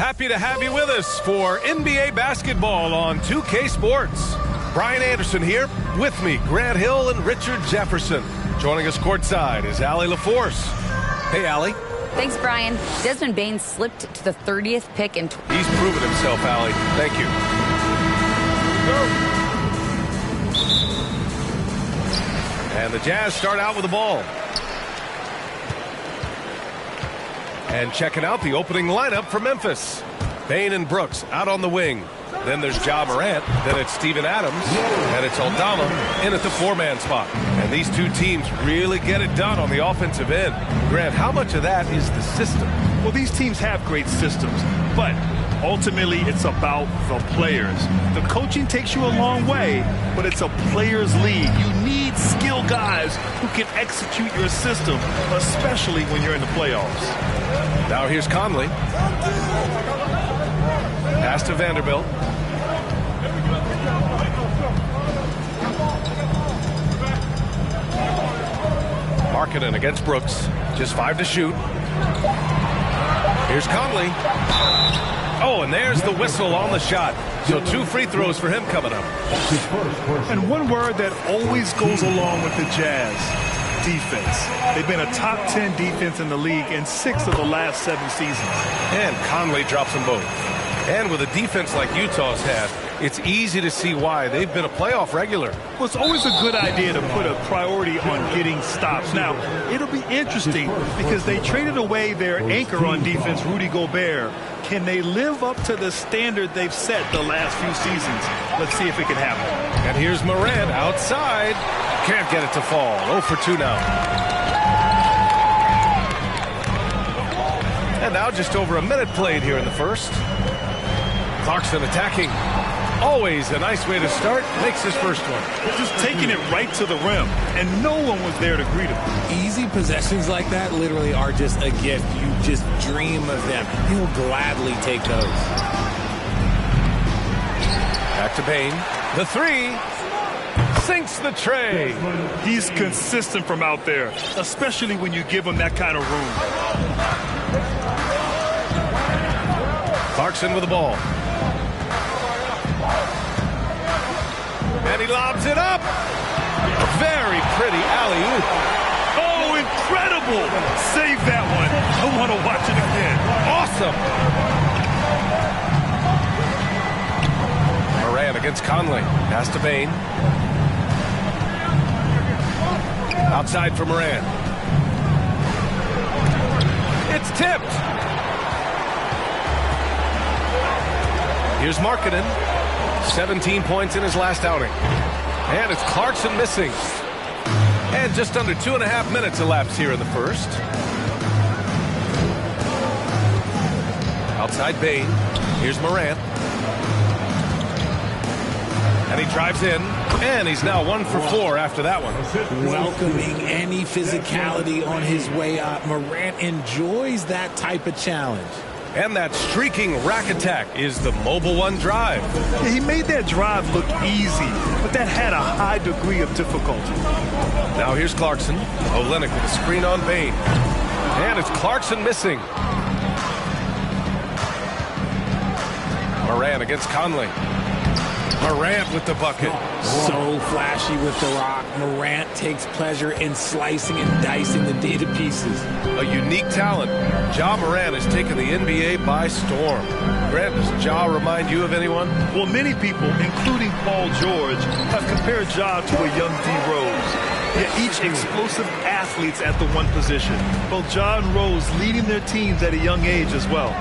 Happy to have you with us for NBA basketball on 2K Sports. Brian Anderson here. With me, Grant Hill and Richard Jefferson. Joining us courtside is Allie LaForce. Hey, Allie. Thanks, Brian. Desmond Bane slipped to the 30th pick. He's proven himself, Allie. Thank you. And the Jazz start out with the ball. And checking out the opening lineup for Memphis. Bane and Brooks out on the wing. Then there's Ja Morant. Then it's Steven Adams. And it's Aldama in at the four-man spot. And these two teams really get it done on the offensive end. Grant, how much of that is the system? Well, these teams have great systems, but ultimately it's about the players. The coaching takes you a long way, but it's a players' league. You need skilled guys who can execute your system, especially when you're in the playoffs. Now here's Conley. Pass to Vanderbilt. Markkanen against Brooks. Just 5 to shoot. Here's Conley. Oh, and there's the whistle on the shot. So 2 free throws for him coming up. And one word that always goes along with the Jazz: defense. They've been a top 10 defense in the league in 6 of the last 7 seasons. And Conley drops them both. And with a defense like Utah's had, it's easy to see why they've been a playoff regular. Well, it's always a good idea to put a priority on getting stops. Now, it'll be interesting because they traded away their anchor on defense, Rudy Gobert. Can they live up to the standard they've set the last few seasons? Let's see if it can happen. And here's Morant outside. Can't get it to fall. 0 for 2 now. And now just over a minute played here in the first. Clarkson attacking. Always a nice way to start. Makes his first one. Just taking it right to the rim, and no one was there to greet him. Easy possessions like that literally are just a gift. You just dream of them. He'll gladly take those. Back to Bane. The 3. Sinks the tray. He's consistent from out there, especially when you give him that kind of room. Clarkson with the ball. And he lobs it up. Very pretty alley-oop. Oh, incredible. Save that one. I want to watch it again. Awesome. Morant against Conley. Pass to Bane. Outside for Morant. It's tipped. Here's Markkanen. 17 points in his last outing. And it's Clarkson missing. And just under 2.5 minutes elapsed here in the first. Outside Bane. Here's Morant. And he drives in. And he's now 1 for 4 after that one. Welcoming any physicality on his way up. Morant enjoys that type of challenge. And that streaking rack attack is the Mobile One drive. Yeah, he made that drive look easy, but that had a high degree of difficulty. Now here's Clarkson. Olynyk with a screen on Bane. And it's Clarkson missing. Morant against Conley. Morant with the bucket. So flashy with the rock. Morant takes pleasure in slicing and dicing the day to pieces. A unique talent. Ja Morant has taken the NBA by storm. Grant, does Ja remind you of anyone? Well, many people, including Paul George, have compared Ja to a young D. Rose. Yet each explosive athletes at the one position. Both Ja and Rose leading their teams at a young age as well.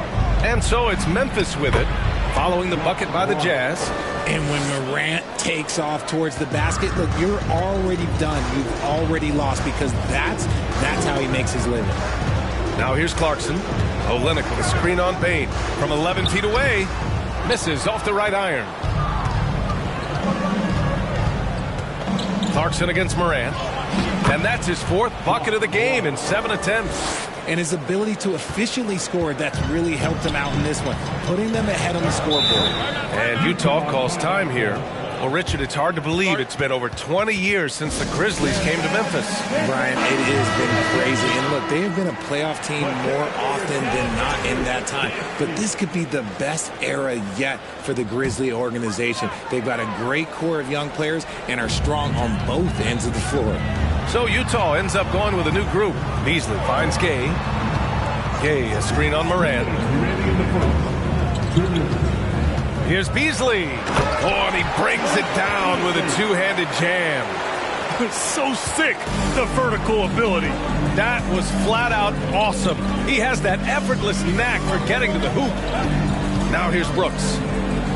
And so it's Memphis with it, following the bucket by the Jazz. And when Morant takes off towards the basket, look, you're already done. You've already lost because that's how he makes his living. Now here's Clarkson. Olynyk with a screen on Bane. From 11 feet away. Misses off the right iron. Clarkson against Morant. And that's his 4th bucket of the game in 7 attempts. And his ability to efficiently score, that's really helped him out in this one, putting them ahead on the scoreboard. And Utah calls time here. Well, Richard, it's hard to believe it's been over 20 years since the Grizzlies came to Memphis. Brian, it has been crazy. And look, they have been a playoff team more often than not in that time. But this could be the best era yet for the Grizzly organization. They've got a great core of young players and are strong on both ends of the floor. So Utah ends up going with a new group. Beasley finds Gay. Gay, a screen on Morant. Here's Beasley. Oh, and he brings it down with a two-handed jam. It's so sick, the vertical ability. That was flat out awesome. He has that effortless knack for getting to the hoop. Now here's Brooks.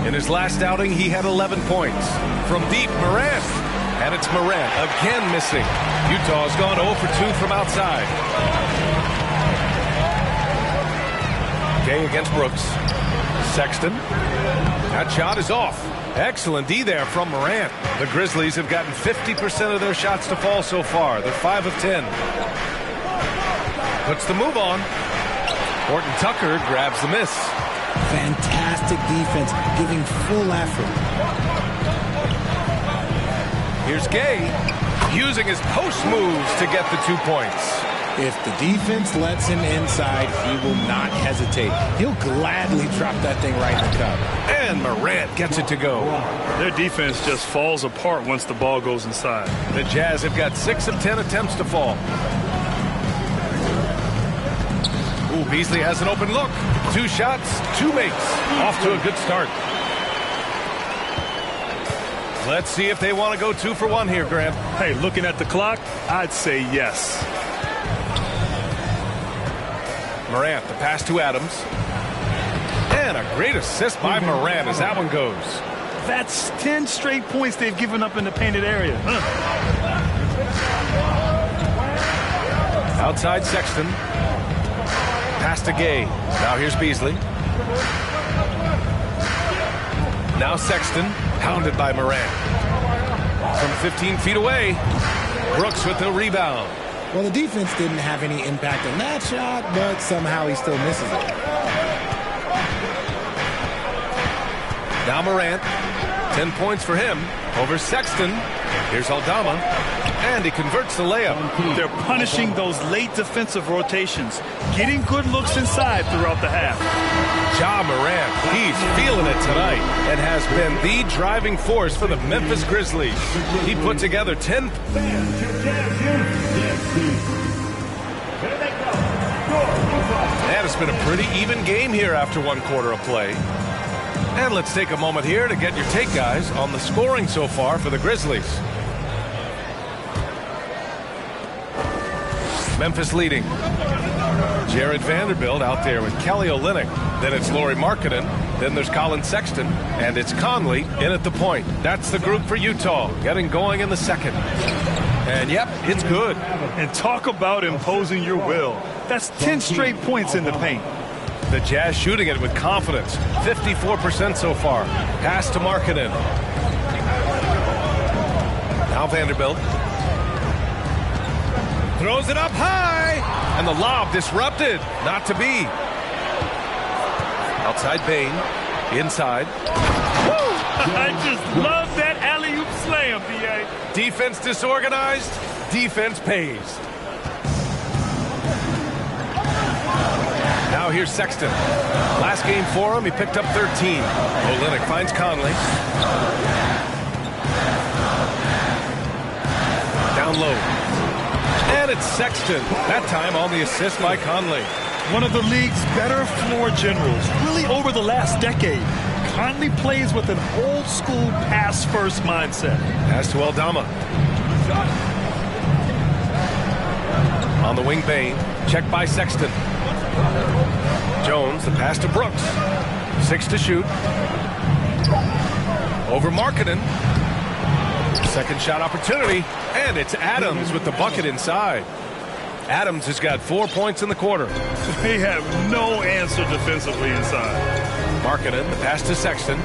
In his last outing, he had 11 points. From deep, Morant. And it's Morant again missing. Utah's gone 0 for 2 from outside. Gay against Brooks. Sexton. That shot is off. Excellent D there from Morant. The Grizzlies have gotten 50% of their shots to fall so far. They're 5 of 10. Puts the move on. Horton Tucker grabs the miss. Fantastic defense, giving full effort. Here's Gay, using his post moves to get the 2 points. If the defense lets him inside, he will not hesitate. He'll gladly drop that thing right in the cup. And Morant gets it to go. Their defense just falls apart once the ball goes inside. The Jazz have got 6 of 10 attempts to fall. Ooh, Beasley has an open look. 2 shots, 2 makes. Off to a good start. Let's see if they want to go 2 for 1 here, Grant. Hey, looking at the clock, I'd say yes. Morant, the pass to Adams. And a great assist by Morant as that one goes. That's 10 straight points they've given up in the painted area. Outside Sexton. Pass to Gay. Now here's Beasley. Now Sexton, pounded by Morant. From 15 feet away, Brooks with the rebound. Well, the defense didn't have any impact on that shot, but somehow he still misses it. Now Morant, 10 points for him over Sexton. Here's Aldama, and he converts the layup. They're punishing those late defensive rotations, getting good looks inside throughout the half. Ja Morant, he's feeling it tonight and has been the driving force for the Memphis Grizzlies. He put together 10. And it's been a pretty even game here after 1 quarter of play. And let's take a moment here to get your take, guys, on the scoring so far for the Grizzlies. Memphis leading. Jared Vanderbilt out there with Kelly Olynyk. Then it's Lauri Markkanen. Then there's Colin Sexton. And it's Conley in at the point. That's the group for Utah, getting going in the second. And, yep, it's good. And talk about imposing your will. That's 10 straight points in the paint. The Jazz shooting it with confidence. 54% so far. Pass to Markkanen. Now Vanderbilt. Throws it up high. And the lob disrupted. Not to be. Outside Bane. Inside. Woo! I just love that alley-oop slam, B.A. Defense disorganized. Defense pays. Now here's Sexton. Last game for him, he picked up 13. Olynyk finds Conley. Down low. And it's Sexton. That time on the assist by Conley. One of the league's better floor generals, really over the last decade. Conley plays with an old-school pass-first mindset. Pass to Aldama. On the wing, Bane. Checked by Sexton. Jones, the pass to Brooks. 6 to shoot. Over Markkanen. Second shot opportunity. And it's Adams with the bucket inside. Adams has got 4 points in the quarter. They have no answer defensively inside. Markkanen, the pass to Sexton.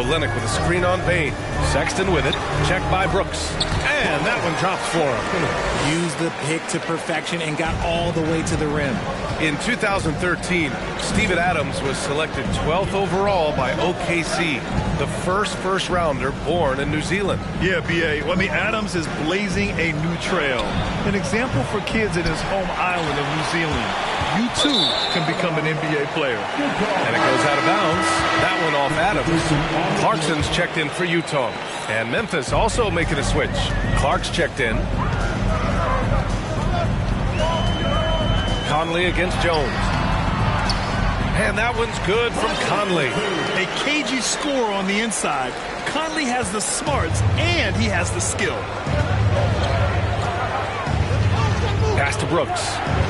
Olynyk with a screen on Bane. Sexton with it. Checked by Brooks. And that one drops for him. Used the pick to perfection and got all the way to the rim. In 2013, Steven Adams was selected 12th overall by OKC, the first rounder born in New Zealand. Yeah, B.A. Well, I mean, Adams is blazing a new trail. An example for kids in his home island of New Zealand. You, too, can become an NBA player. And it goes out of bounds. That one off Adams. Clarkson's checked in for Utah. And Memphis also making a switch. Clark's checked in. Conley against Jones. And that one's good from Conley. A cagey score on the inside. Conley has the smarts and he has the skill. Pass to Brooks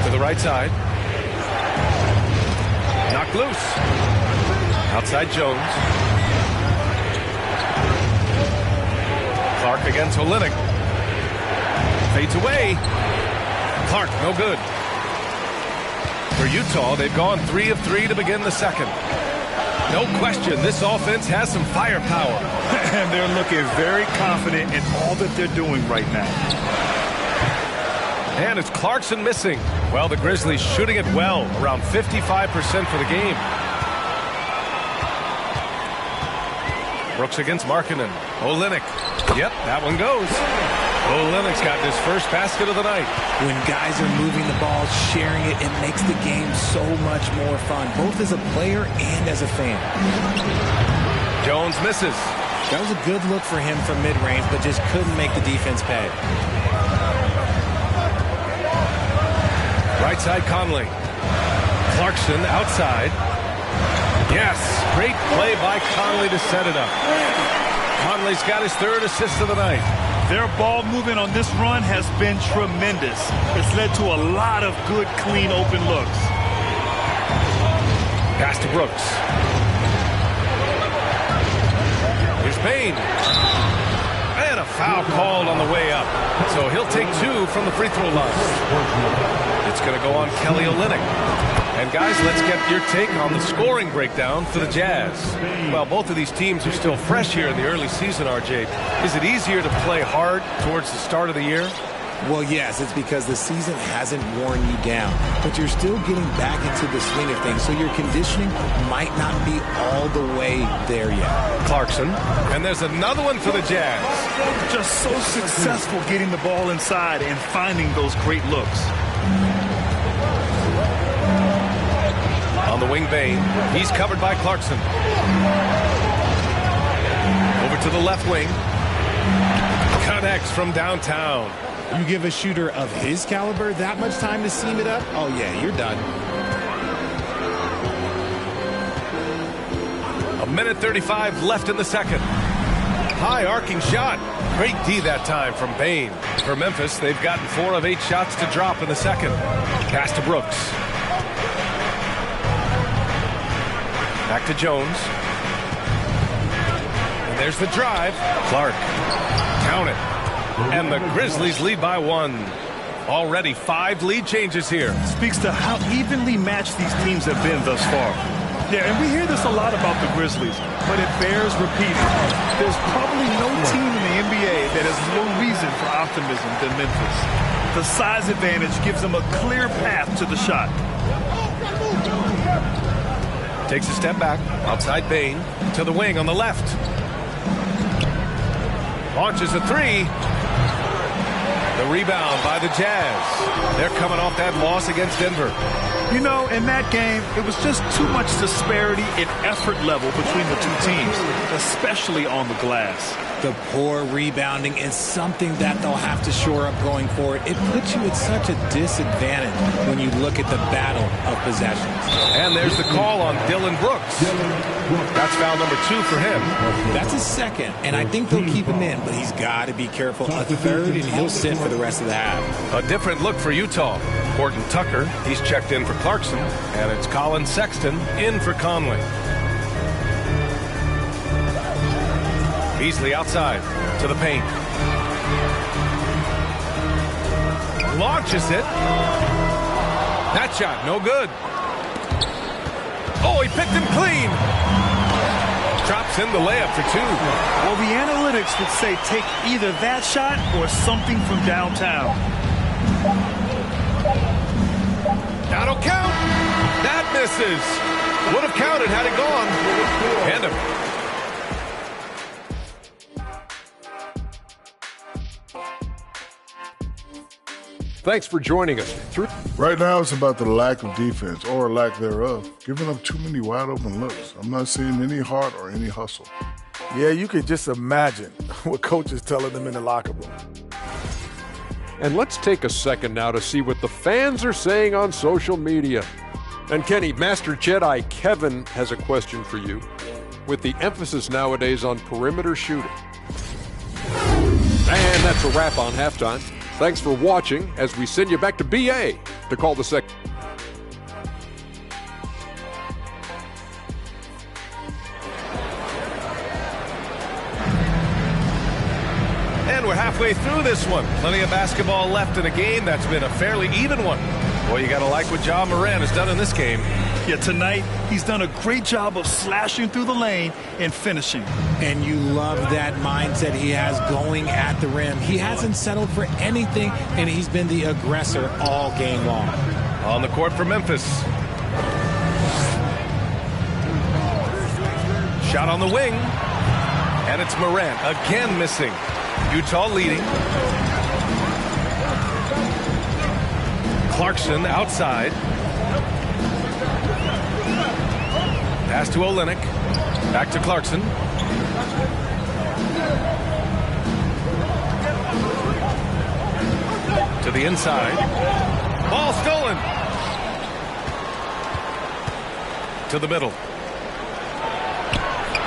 to the right side. Knocked loose. Outside Jones. Clark against Olynyk. Fades away. Clark, no good. For Utah, they've gone 3 of 3 to begin the second. No question, this offense has some firepower. And they're looking very confident in all that they're doing right now. And it's Clarkson missing. Well, the Grizzlies shooting it well, around 55% for the game. Brooks against Markkanen. Olynyk. Yep, that one goes. Olynyk's got his first basket of the night. When guys are moving the ball, sharing it, it makes the game so much more fun, both as a player and as a fan. Jones misses. That was a good look for him from mid-range, but just couldn't make the defense pay. Right side Conley. Clarkson outside. Yes, great play by Conley to set it up. Conley's got his third assist of the night. Their ball movement on this run has been tremendous. It's led to a lot of good, clean, open looks. Pass to Brooks. Here's Bane. And a foul called on the way up. So he'll take 2 from the free throw line. It's going to go on Kelly Olynyk. And guys, let's get your take on the scoring breakdown for the Jazz. Well, both of these teams are still fresh here in the early season, RJ. Is it easier to play hard towards the start of the year? Well, yes, it's because the season hasn't worn you down, but you're still getting back into the swing of things, so your conditioning might not be all the way there yet. Clarkson, and there's another one for the Jazz. Just so successful getting the ball inside and finding those great looks. On the wing, Bane. He's covered by Clarkson. Over to the left wing. Connects from downtown. You give a shooter of his caliber that much time to seam it up? Oh, yeah, you're done. A minute 35 left in the second. High arcing shot. Great D that time from Bane. For Memphis, they've gotten 4 of 8 shots to drop in the second. Pass to Brooks. Back to Jones. And there's the drive. Clark. Count it. And the Grizzlies lead by 1. Already 5 lead changes here. Speaks to how evenly matched these teams have been thus far. Yeah, and we hear this a lot about the Grizzlies, but it bears repeating. There's probably no team in the NBA that has more reason for optimism than Memphis. The size advantage gives them a clear path to the shot. Takes a step back. Outside Bane. To the wing on the left. Launches a 3. The rebound by the Jazz. They're coming off that loss against Denver. You know, in that game, it was just too much disparity in effort level between the two teams, especially on the glass. The poor rebounding is something that they'll have to shore up going forward. It puts you at such a disadvantage when you look at the battle of possessions. And there's the call on Dylan Brooks. That's foul number 2 for him. That's his second, and I think they'll keep him in, but he's got to be careful. A third, and he'll sit for the rest of the half. A different look for Utah. Horton Tucker, he's checked in for Clarkson, and it's Colin Sexton in for Conley. Beasley outside to the paint. Launches it. That shot, no good. Oh, he picked him clean. Drops in the layup for 2. Well, the analytics would say take either that shot or something from downtown. That'll count. That misses. Would have counted had it gone. And Thanks for joining us. Right now, it's about the lack of defense, or lack thereof, giving up too many wide-open looks. I'm not seeing any heart or any hustle. Yeah, you could just imagine what coach is telling them in the locker room. And let's take a second now to see what the fans are saying on social media. And Kenny, Master Jedi Kevin has a question for you. With the emphasis nowadays on perimeter shooting. And that's a wrap on halftime. Thanks for watching as we send you back to BA to call the second. And we're halfway through this one. Plenty of basketball left in a game that's been a fairly even one. Boy, you got to like what Ja Morant has done in this game. Yeah, tonight he's done a great job of slashing through the lane and finishing. And you love that mindset he has going at the rim. He hasn't settled for anything, and he's been the aggressor all game long. On the court for Memphis. Shot on the wing. And it's Morant again missing. Utah leading. Clarkson outside. Pass to Olynyk. Back to Clarkson. To the inside. Ball stolen. To the middle.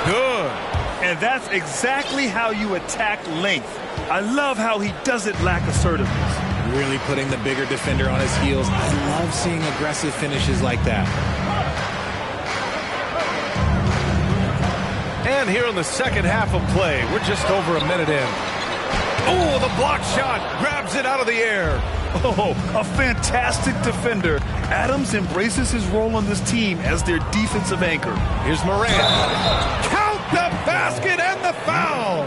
Good. And that's exactly how you attack length. I love how he doesn't lack assertiveness. Really putting the bigger defender on his heels. I love seeing aggressive finishes like that. And here in the second half of play, we're just over a minute in. Oh, the block shot grabs it out of the air. Oh, a fantastic defender. Adams embraces his role on this team as their defensive anchor. Here's Morant. Count the basket and the foul.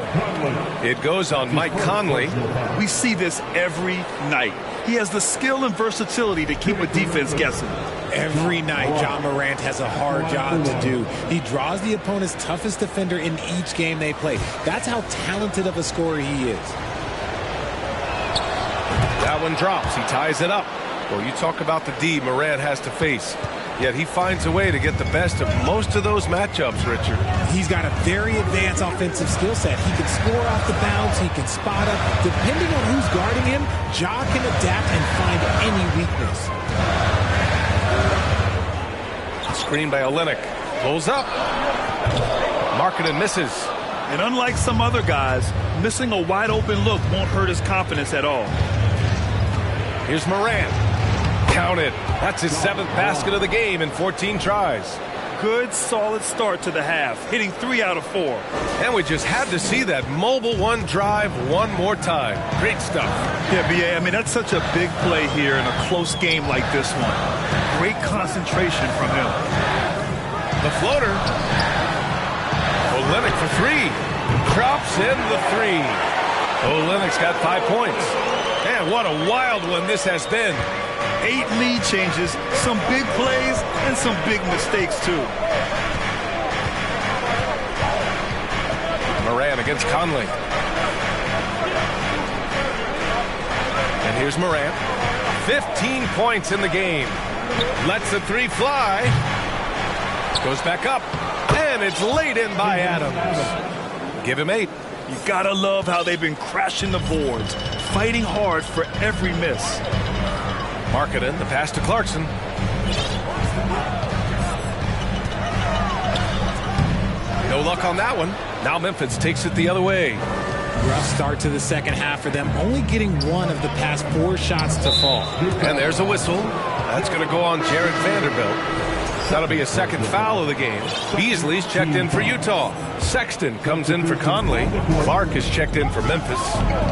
It goes on Mike Conley. We see this every night. He has the skill and versatility to keep a defense guessing. Every night, Ja Morant has a hard job to do. He draws the opponent's toughest defender in each game they play. That's how talented of a scorer he is. That one drops. He ties it up. Well, you talk about the D Morant has to face. Yet he finds a way to get the best of most of those matchups, Richard. He's got a very advanced offensive skill set. He can score off the bounce. He can spot up. Depending on who's guarding him, Ja can adapt and find any weakness. Screen by Olynyk. Pulls up. Markkanen misses. And unlike some other guys, missing a wide open look won't hurt his confidence at all. Here's Morant. Counted. That's his 7th basket of the game in 14 tries. Good, solid start to the half, hitting 3 out of 4. And we just had to see that mobile one drive one more time. Great stuff. Yeah, BA, I mean, that's such a big play here in a close game like this one. Great concentration from him. The floater. Olynyk for 3. Drops in the 3. Olynyk's got 5 points. Man, what a wild one this has been. 8 lead changes, some big plays, and some big mistakes, too. Morant against Conley. And here's Morant. 15 points in the game. Lets the 3 fly. Goes back up. And it's laid in by Adams. Give him 8. You gotta love how they've been crashing the boards, fighting hard for every miss. Markkanen, the pass to Clarkson. No luck on that one. Now Memphis takes it the other way. Rough start to the second half for them, only getting 1 of the past 4 shots to fall. And there's a whistle. That's going to go on Jared Vanderbilt. That'll be a 2nd foul of the game. Beasley's checked in for Utah. Sexton comes in for Conley. Clark is checked in for Memphis.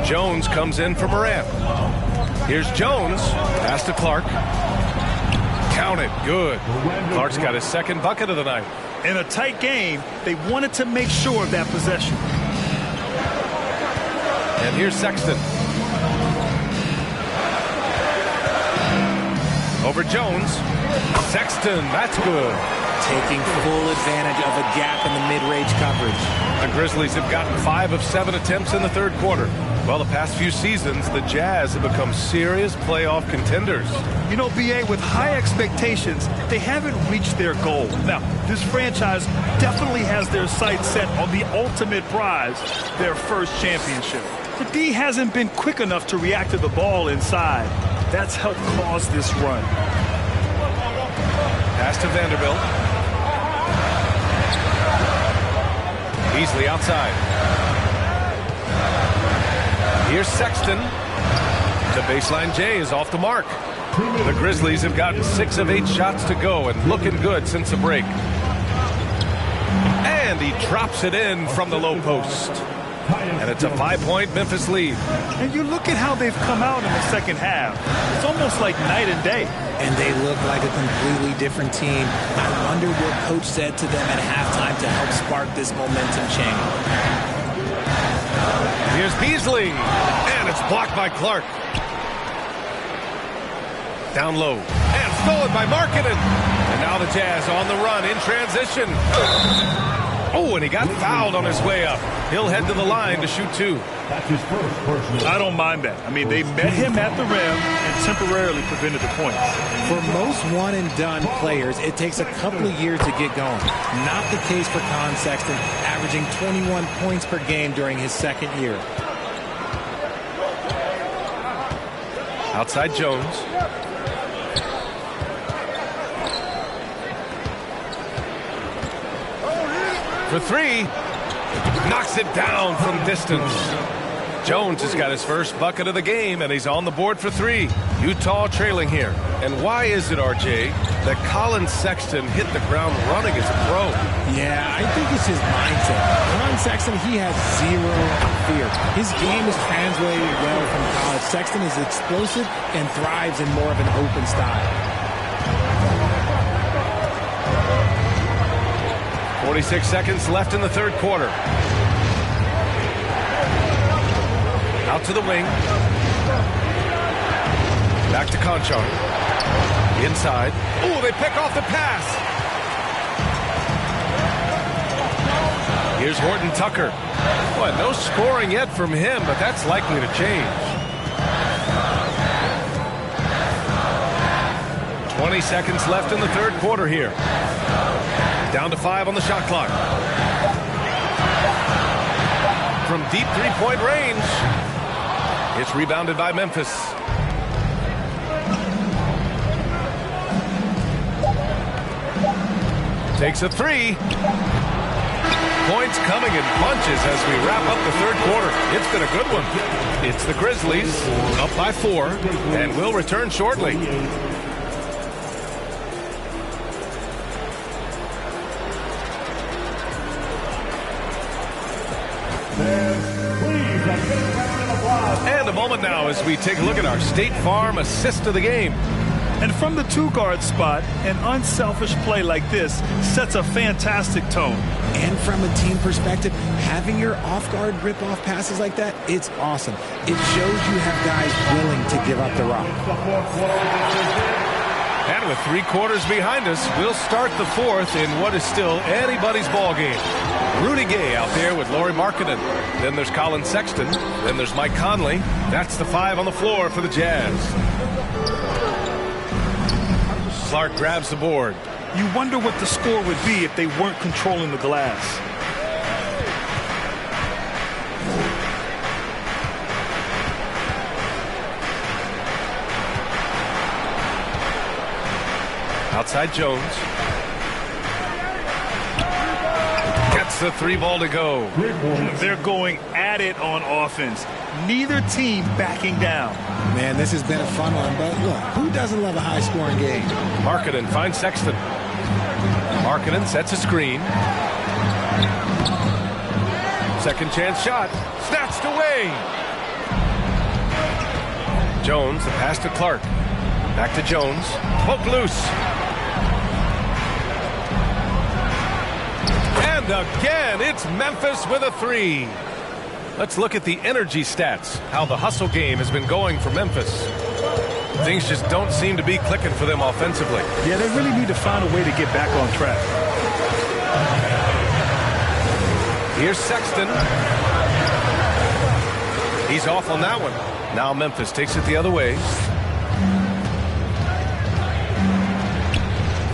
Jones comes in for Morant. Here's Jones. Pass to Clark. Count it. Good. Clark's got his second bucket of the night. In a tight game, they wanted to make sure of that possession. And here's Sexton. Over Jones. Sexton, that's good. Taking full advantage of a gap in the mid-range coverage. The Grizzlies have gotten 5 of 7 attempts in the third quarter. Well, the past few seasons, the Jazz have become serious playoff contenders. You know, B.A., with high expectations, they haven't reached their goal. Now, this franchise definitely has their sights set on the ultimate prize, their first championship. But D hasn't been quick enough to react to the ball inside. That's helped cause this run. Pass to Vanderbilt. Beasley outside. Here's Sexton. The baseline J is off the mark. The Grizzlies have gotten 6 of 8 shots to go and looking good since the break. And he drops it in from the low post. And it's a 5-point Memphis lead. And you look at how they've come out in the second half. It's almost like night and day. And they look like a completely different team. I wonder what coach said to them at halftime to help spark this momentum change. Here's Beasley. And it's blocked by Clark. Down low. And stolen by Markkanen. And now the Jazz on the run in transition. Oh, and he got fouled on his way up. He'll head to the line to shoot 2. That's his first personal. I don't mind that. I mean, they met him at the rim and temporarily prevented the points. For most one-and-done players, it takes a couple of years to get going. Not the case for Colin Sexton, averaging 21 points per game during his second year. Outside Jones. For 3, knocks it down from distance. Jones has got his first bucket of the game, and he's on the board for 3. Utah trailing here. And why is it, RJ, that Colin Sexton hit the ground running as a pro? Yeah, I think it's his mindset. Colin Sexton, he has zero fear. His game is translated well from college. Sexton is explosive and thrives in more of an open style. 46 seconds left in the third quarter. Out to the wing. Back to Conchar. Inside. Oh, they pick off the pass. Here's Horton Tucker. Boy, no scoring yet from him, but that's likely to change. 20 seconds left in the third quarter here. Down to 5 on the shot clock. From deep three-point range. It's rebounded by Memphis. Takes a 3. Points coming in bunches as we wrap up the third quarter. It's been a good one. It's the Grizzlies up by 4, and we'll return shortly. And a moment now as we take a look at our State Farm assist of the game. And from the 2-guard spot, an unselfish play like this sets a fantastic tone. And from a team perspective, having your off-guard rip-off passes like that, it's awesome. It shows you have guys willing to give up the rock. And with 3 quarters behind us, we'll start the fourth in what is still anybody's ball game. Rudy Gay out there with Lauri Markkanen. Then there's Colin Sexton. Then there's Mike Conley. That's the 5 on the floor for the Jazz. Clark grabs the board. You wonder what the score would be if they weren't controlling the glass. Outside Jones. Gets the 3 ball to go. They're going at it on offense. Neither team backing down. Man, this has been a fun one, but look, who doesn't love a high-scoring game? Markkanen finds Sexton. Markkanen sets a screen. Second chance shot. Snatched away. Jones, the pass to Clark. Back to Jones. Poke loose. And again, it's Memphis with a three. Let's look at the energy stats, how the hustle game has been going for Memphis. Things just don't seem to be clicking for them offensively. Yeah, they really need to find a way to get back on track. Here's Sexton. He's off on that one. Now Memphis takes it the other way.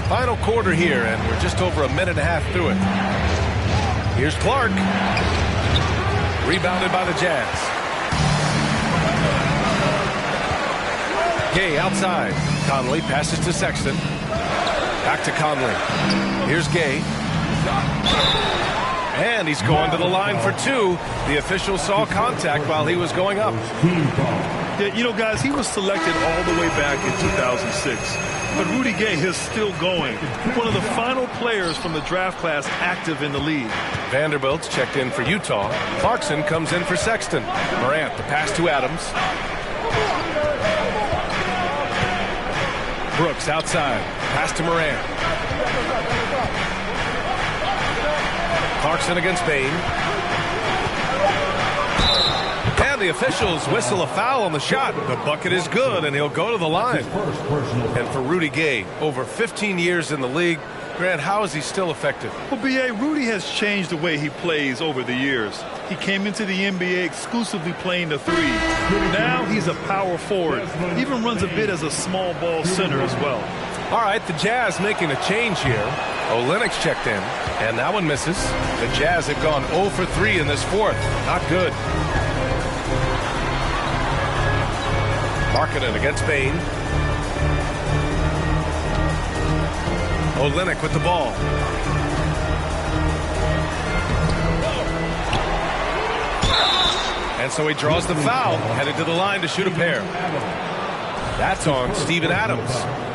Final quarter here, and we're just over a minute and a half through it. Here's Clark. Rebounded by the Jazz. Gay outside. Conley passes to Sexton. Back to Conley. Here's Gay. And he's going to the line for two. The official saw contact while he was going up. Yeah, you know, guys, he was selected all the way back in 2006. But Rudy Gay is still going. One of the final players from the draft class active in the league. Vanderbilt's checked in for Utah. Clarkson comes in for Sexton. Morant, the pass to Adams. Brooks outside. Pass to Morant. Clarkson against Bane. And the officials whistle a foul on the shot. The bucket is good, and he'll go to the line. And for Rudy Gay, over 15 years in the league, Grant, how is he still effective? Well, B.A., Rudy has changed the way he plays over the years. He came into the NBA exclusively playing the three. Now he's a power forward. He even runs a bit as a small ball center as well. All right, the Jazz making a change here. Olynyk's checked in, and that one misses. The Jazz have gone 0 for 3 in this fourth. Not good. Markkanen against Bane. Olynyk with the ball. And so he draws the foul, headed to the line to shoot a pair. That's on Steven Adams.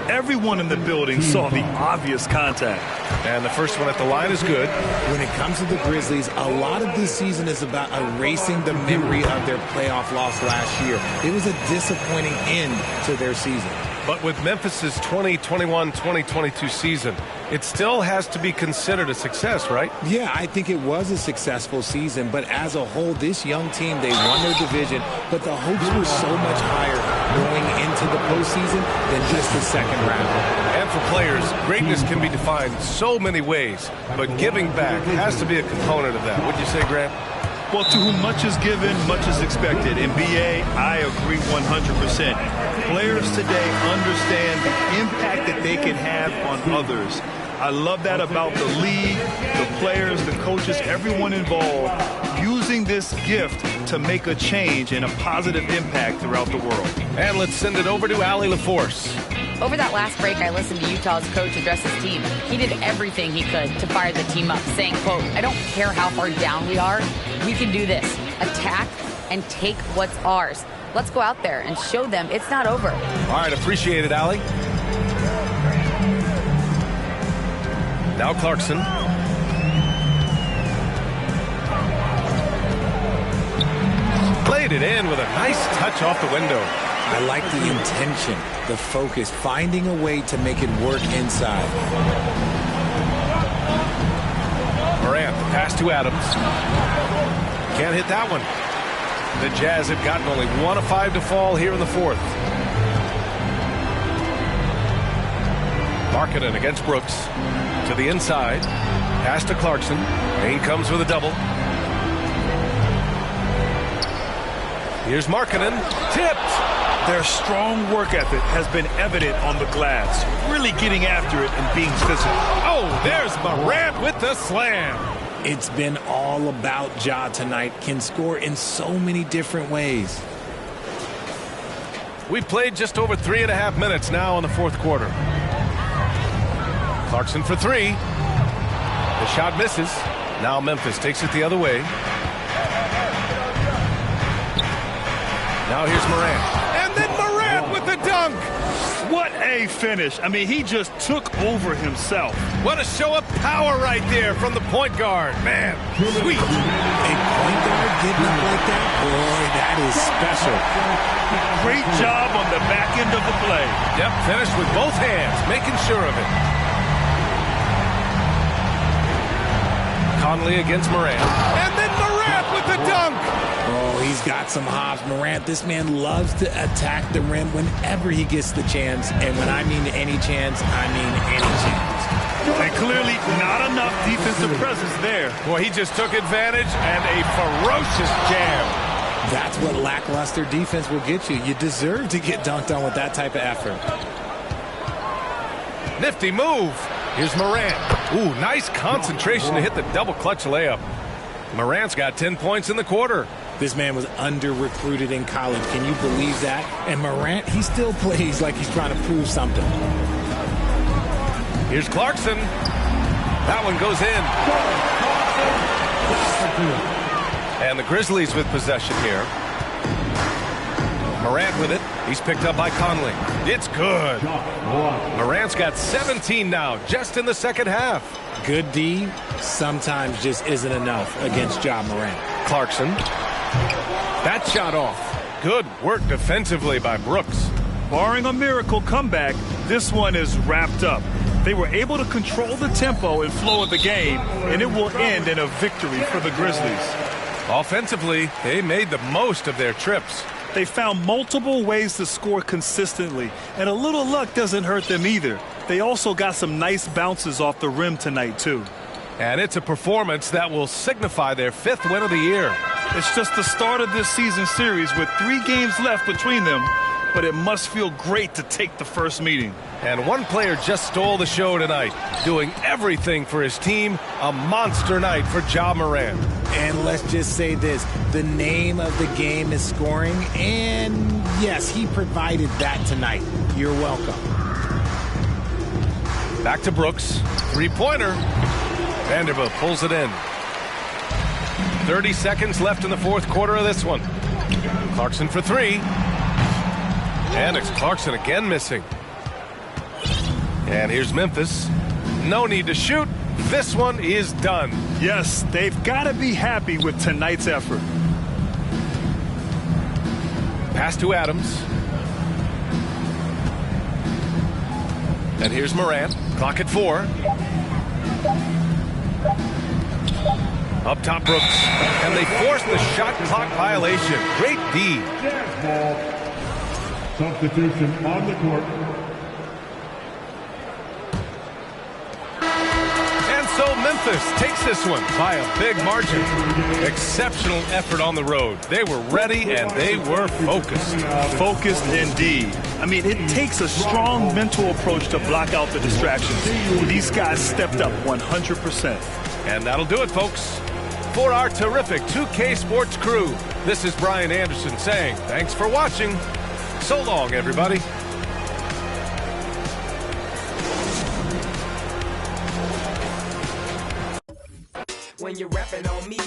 Everyone in the building saw the obvious contact. And the first one at the line is good. When it comes to the Grizzlies, a lot of this season is about erasing the memory of their playoff loss last year. It was a disappointing end to their season. But with Memphis's 2021-2022 season, it still has to be considered a success, right? Yeah, I think it was a successful season, but as a whole, this young team, they won their division, but the hopes were so much higher going into the postseason than just the second round. And for players, greatness can be defined so many ways, but giving back has to be a component of that. Wouldn't you say, Grant? Well, to whom much is given, much is expected. In BA, I agree 100%. Players today understand the impact that they can have on others. I love that about the league, the players, the coaches, everyone involved, using this gift to make a change and a positive impact throughout the world. And let's send it over to Allie LaForce. Over that last break, I listened to Utah's coach address his team. He did everything he could to fire the team up, saying, quote, "I don't care how far down we are. We can do this. Attack and take what's ours. Let's go out there and show them it's not over." All right, appreciate it, Allie. Now Clarkson. Played it in with a nice touch off the window. I like the intention, the focus, finding a way to make it work inside. Morant, the pass to Adams. Can't hit that one. The Jazz have gotten only 1 of 5 to fall here in the fourth. Markkanen against Brooks. To the inside. Pass to Clarkson. Bane comes with a double. Here's Markkanen. Tipped. Their strong work ethic has been evident on the glass, really getting after it and being physical. Oh, there's Morant with the slam. It's been all about Ja tonight. Can score in so many different ways. We've played just over 3.5 minutes now in the fourth quarter. Clarkson for three. The shot misses. Now Memphis takes it the other way. Now here's Morant. And then Morant with the dunk. What a finish. I mean, he just took over himself. What a show of power right there from the point guard. Man, sweet. A point guard getting up like that? Boy, that is special. Great job on the back end of the play. Yep, finished with both hands, making sure of it. Conley against Morant. And then Morant with the dunk. Oh, he's got some hops. Morant, this man loves to attack the rim whenever he gets the chance. And when I mean any chance, I mean any chance. And clearly not enough defensive presence there. Well, he just took advantage and a ferocious jam. That's what lackluster defense will get you. You deserve to get dunked on with that type of effort. Nifty move. Here's Morant. Ooh, nice concentration to hit the double clutch layup. Morant's got 10 points in the quarter. This man was under-recruited in college. Can you believe that? And Morant, he still plays like he's trying to prove something. Here's Clarkson. That one goes in. And the Grizzlies with possession here. Morant with it. He's picked up by Conley. It's good. Morant's got 17 now, just in the second half. Good D sometimes just isn't enough against Ja Morant. Clarkson. That shot off. Good work defensively by Brooks. Barring a miracle comeback, this one is wrapped up. They were able to control the tempo and flow of the game, and it will end in a victory for the Grizzlies. Offensively, they made the most of their trips. They found multiple ways to score consistently, and a little luck doesn't hurt them either. They also got some nice bounces off the rim tonight, too. And it's a performance that will signify their 5th win of the year. It's just the start of this season series with 3 games left between them, but it must feel great to take the first meeting. And one player just stole the show tonight, doing everything for his team. A monster night for Ja Morant. And let's just say this, the name of the game is scoring, and yes, he provided that tonight. You're welcome. Back to Brooks. 3-pointer. Vanderbilt pulls it in. 30 seconds left in the 4th quarter of this one. Clarkson for 3. And it's Clarkson again missing. And here's Memphis. No need to shoot. This one is done. Yes, they've got to be happy with tonight's effort. Pass to Adams. And here's Morant. Clock at 4. Up top, Brooks. And they force the shot clock violation. Great D. Substitution on the court. And so Memphis takes this one by a big margin. Exceptional effort on the road. They were ready and they were focused. Focused indeed. I mean, it takes a strong mental approach to block out the distractions. These guys stepped up 100%. And that'll do it, folks. For our terrific 2K Sports crew, this is Brian Anderson saying thanks for watching. So long, everybody. When you're rapping on me.